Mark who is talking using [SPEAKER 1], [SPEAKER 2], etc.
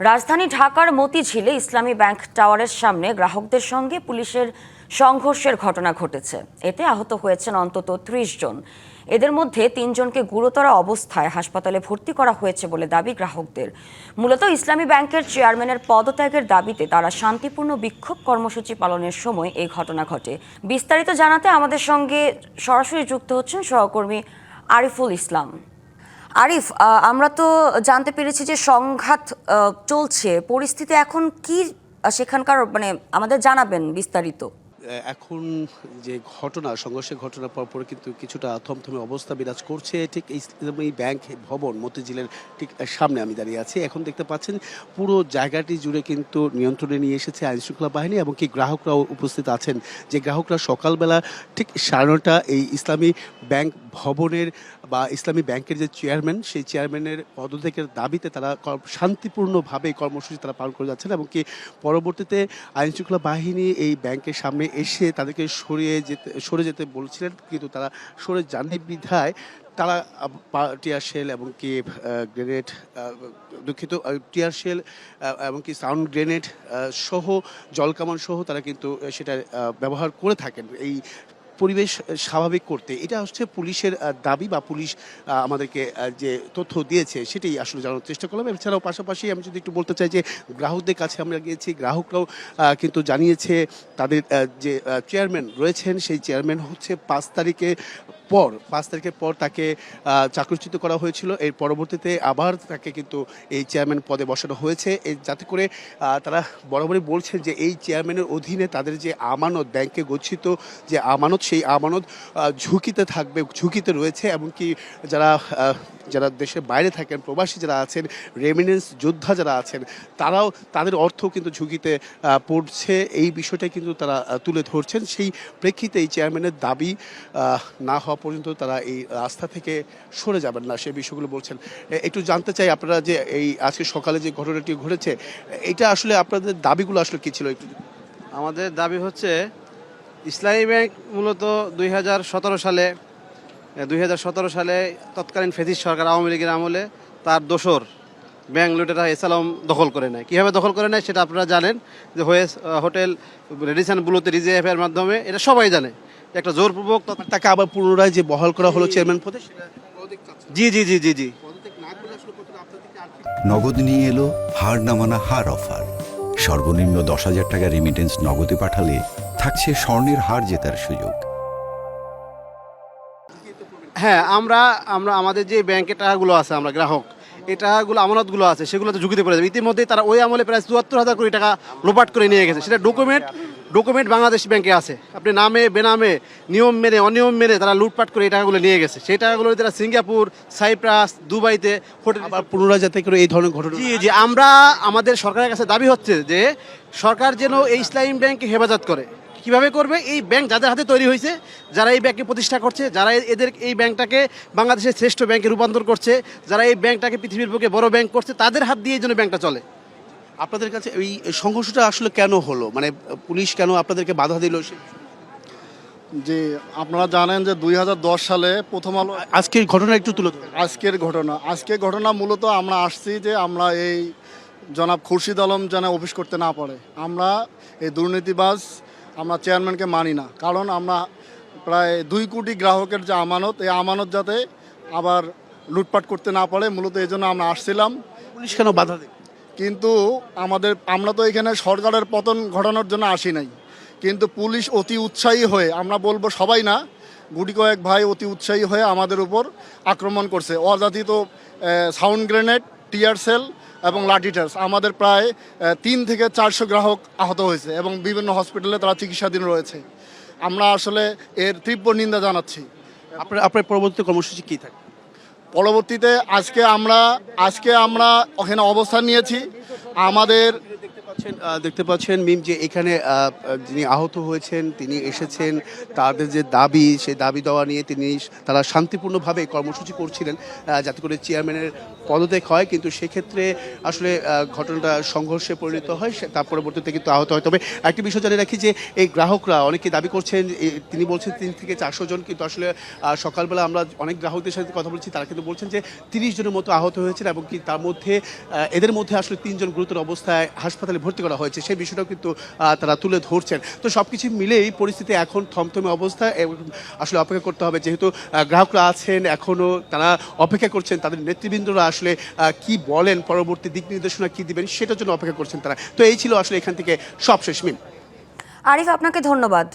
[SPEAKER 1] রাজধানী ঢাকার মতিঝিলে ইসলামী ব্যাংক টাওয়ারের সামনে গ্রাহকদের সঙ্গে পুলিশের সংঘর্ষের ঘটনা ঘটেছে। এতে আহত হয়েছেন অন্তত ৩০ জন। এদের মধ্যে ৩ জনকে গুরুতর অবস্থায় হাসপাতালে ভর্তি করা হয়েছে বলে দাবি গ্রাহকদের। মূলত ইসলামী ব্যাংকের চেয়ারম্যানের পদত্যাগের দাবিতে তারা শান্তিপূর্ণ বিক্ষোভ কর্মসূচি পালনের সময় এই ঘটনা ঘটে। বিস্তারিত জানাতে আমাদের সঙ্গে সরাসরি যুক্ত হচ্ছেন সহকর্মী আরিফুল ইসলাম। আরিফ, আমরা তো জানতে পেরেছি যে সংঘাত চলছে, পরিস্থিতি এখন কি সেখানকার, আমাদের জানাবেন বিস্তারিত।
[SPEAKER 2] এখন যে ঘটনা, সংঘর্ষের ঘটনার পরপর কিন্তু কিছুটা থমথমে অবস্থা বিরাজ করছে। ঠিক এই ব্যাংক ভবন মতিঝিলের ঠিক সামনে আমি দাঁড়িয়ে আছি। এখন দেখতে পাচ্ছেন পুরো জায়গাটি জুড়ে কিন্তু নিয়ন্ত্রণে নিয়ে এসেছে আইনশৃঙ্খলা বাহিনী এবং কি গ্রাহকরাও উপস্থিত আছেন। যে গ্রাহকরা সকালবেলা ঠিক 9:30 এই ইসলামী ব্যাংক ভবনের বা ইসলামী ব্যাংকের যে চেয়ারম্যান, সেই চেয়ারম্যানের পদত্যাগের দাবিতে তারা শান্তিপূর্ণভাবে কর্মসূচি তারা পালন করে যাচ্ছেন এবং কি পরবর্তীতে আইনশৃঙ্খলা বাহিনী এই ব্যাংকের সামনে এসে তাদেরকে সরে যেতে বলছিলেন, কিন্তু তারা সরে যাননি বিধায় তারা টিয়ার শেল এবং কি গ্রেনেড, টিয়ার শেল এবং কি সাউন্ড গ্রেনেড সহ জলকামান সহ তারা কিন্তু সেটা ব্যবহার করে থাকেন এই পরিবেশ স্বাভাবিক করতে। এটা হচ্ছে পুলিশের দাবি বা পুলিশ আমাদেরকে যে তথ্য দিয়েছে সেটাই আসলে জানার চেষ্টা করলাম। এছাড়াও পাশাপাশি আমি যদি একটু বলতে চাই যে গ্রাহকদের কাছে আমরা গিয়েছি, গ্রাহকরাও কিন্তু জানিয়েছে তাদের যে চেয়ারম্যান রয়েছেন সেই চেয়ারম্যান হচ্ছে 5 তারিখের পর তাকে চাকরিচ্যুত করা হয়েছিল। এর পরবর্তীতে আবার তাকে কিন্তু এই চেয়ারম্যান পদে বসানো হয়েছে, যাতে করে তারা বরাবরই বলছেন যে এই চেয়ারম্যানের অধীনে তাদের যে আমানত, ব্যাংকে গচ্ছিত যে আমানত, সেই আমানত ঝুঁকিতে রয়েছে। এমনকি যারা দেশের বাইরে থাকেন, প্রবাসী যারা আছেন, রেমিনেন্স যোদ্ধা যারা আছেন, তাদের অর্থ কিন্তু ঝুঁকিতে পড়ছে। এই বিষয়টা কিন্তু তারা তুলে ধরছেন। সেই প্রেক্ষিতে এই চেয়ারম্যানের দাবি না হওয়া পর্যন্ত তারা এই রাস্তা থেকে সরে যাবেন না, সেই বিষয়গুলো বলছেন। একটু জানতে চাই আপনারা যে এই আজকে সকালে যে ঘটনাটি ঘটেছে, এটা আসলে আপনাদের দাবিগুলো আসলে কী ছিল? একটু
[SPEAKER 3] আমাদের দাবি হচ্ছে ইসলামী ব্যাংক মূলত 2017 সালে তৎকালীন ফেসিস্ট সরকার আওয়ামী লীগের আমলে তার দোসর ব্যাংক লুটেরা এসালাম দখল করে নেয়। কীভাবে দখল করে নেয় সেটা আপনারা জানেন, যে হোটেল রেডিসন ব্লুতে রিজার্ভের মাধ্যমে, এটা সবাই জানে। একটা জোরপূর্বক
[SPEAKER 2] তাকে আবার পুনরায় যে বহাল করা হলো চেয়ারম্যান পদে,
[SPEAKER 3] জি জি জি জি জি
[SPEAKER 4] নগদ নিয়ে এলো হার না মানা হার অফার। সর্বনিম্ন 10,000 টাকা রেমিটেন্স নগদে পাঠালে থাকছে স্বর্ণের হার জেতার সুযোগ।
[SPEAKER 3] হ্যাঁ, আমরা আমাদের যে ব্যাংকের টাকাগুলো আছে, আমরা গ্রাহক, এই টাকাগুলো আমানতগুলো আছে, সেগুলো তো ঝুঁকিতে পড়ে যাবে। ইতিমধ্যেই তারা ওই আমলে প্রায় 74,000 কোটি টাকা লোপাট করে নিয়ে গেছে। সেটা ডকুমেন্ট বাংলাদেশ ব্যাংকে আছে। আপনি নামে বেনামে, নিয়ম মেনে অনিয়ম মেনে তারা লুটপাট করে এই টাকাগুলো নিয়ে গেছে। সেই টাকাগুলো তারা সিঙ্গাপুর, সাইপ্রাস, দুবাইতে হোটেল
[SPEAKER 2] আবার পুনরায় যাতে করে এই ধরনের ঘটনা।
[SPEAKER 3] জি আমাদের সরকারের কাছে দাবি হচ্ছে যে সরকার যেন এই ইসলামী ব্যাংককে হেফাজত করে। কিভাবে করবে? এই ব্যাংক যাদের হাতে তৈরি হয়েছে, যারা এই ব্যাংককে প্রতিষ্ঠা করছে, যারা এই ব্যাংকটাকে বাংলাদেশের শ্রেষ্ঠ ব্যাংকে রূপান্তর করছে, যারা এই ব্যাংকটাকে পৃথিবীর বুকে বড় ব্যাংক করছে, তাদের হাত দিয়ে এই জন্য ব্যাংকটা চলে।
[SPEAKER 2] আপনাদের কাছে এই সংঘর্ষটা আসলে কেন হলো, মানে পুলিশ কেন আপনাদেরকে বাধা দিল?
[SPEAKER 5] জি, আপনারা জানেন যে 2010 সালে প্রথম আলো
[SPEAKER 2] আজকের ঘটনা একটু তুলে ধরুন।
[SPEAKER 5] আজকের ঘটনা মূলত আমরা আসছি যে আমরা এই জনাব খুরশিদ আলম যেন অফিস করতে না পারে। আমরা এই দুর্নীতিবাজ আমরা চেয়ারম্যানকে মানি না, কারণ আমরা প্রায় 2 কোটি গ্রাহকের যে আমানত, এই আমানত যাতে আবার লুটপাট করতে না পারে, মূলত এই জন্য আমরা আসছিলাম।
[SPEAKER 2] পুলিশ কেন বাধা দেয়?
[SPEAKER 5] কিন্তু আমরা তো এখানে সরকারের পতন ঘটানোর জন্য আসি নাই, কিন্তু পুলিশ অতি উৎসাহী হয়ে, আমরা বলবো সবাই না, গুটি কয়েক ভাই অতি উৎসাহী হয়ে আমাদের উপর আক্রমণ করছে। অযাচিত সাউন্ড গ্রেনেড, টিয়ার সেল এবং লাঠিচার্জ। আমাদের প্রায় 300 থেকে 400 গ্রাহক আহত হয়েছে এবং বিভিন্ন হসপিটালে তারা চিকিৎসাধীন রয়েছে। আমরা আসলে এর তীব্র নিন্দা জানাচ্ছি।
[SPEAKER 2] আপনার পরবর্তী কর্মসূচি কী থাকে?
[SPEAKER 5] পরবর্তীতে আজকে আমরা ওখানে অবস্থান নিয়েছি। আমাদের
[SPEAKER 2] দেখতে পাচ্ছেন মিম যে এখানে যিনি আহত হয়েছেন তিনি এসেছেন, তাদের যে দাবি, সেই দাবি দেওয়া নিয়ে তারা শান্তিপূর্ণভাবে কর্মসূচি করছিলেন, যাতে করে চেয়ারম্যানের পদত্যাগ হয়, কিন্তু সেক্ষেত্রে আসলে ঘটনাটা সংঘর্ষে পরিণত হয়, তার পরবর্তীতে কিন্তু আহত হয়। তবে একটি বিষয় জানিয়ে রাখি যে এই গ্রাহকরা অনেকে দাবি করছেন, তিনি বলছেন 3 থেকে 400 জন, কিন্তু আসলে সকালবেলা আমরা অনেক গ্রাহকদের সাথে কথা বলছি, তারা কিন্তু বলছেন যে 30 জনের মতো আহত হয়েছেন এবং কি তার মধ্যে এদের মধ্যে আসলে 3 জন গুরুতর অবস্থায় হাসপাতালে ভর্তি করা হয়েছে, সেই বিষয়টাও কিন্তু তারা তুলে ধরছেন। তো সবকিছু মিলেই পরিস্থিতি এখন থমথমে অবস্থা এবং আসলে অপেক্ষা করতে হবে, যেহেতু গ্রাহকরা আছেন এখনও, তারা অপেক্ষা করছেন তাদের নেতৃবৃন্দরা আসলে কি বলেন, পরবর্তী দিক নির্দেশনা কি দিবেন সেটার জন্য অপেক্ষা করছেন তারা। তো এই ছিল আসলে এখান থেকে সবশেষ মিল।
[SPEAKER 1] আরিফ, আপনাকে ধন্যবাদ।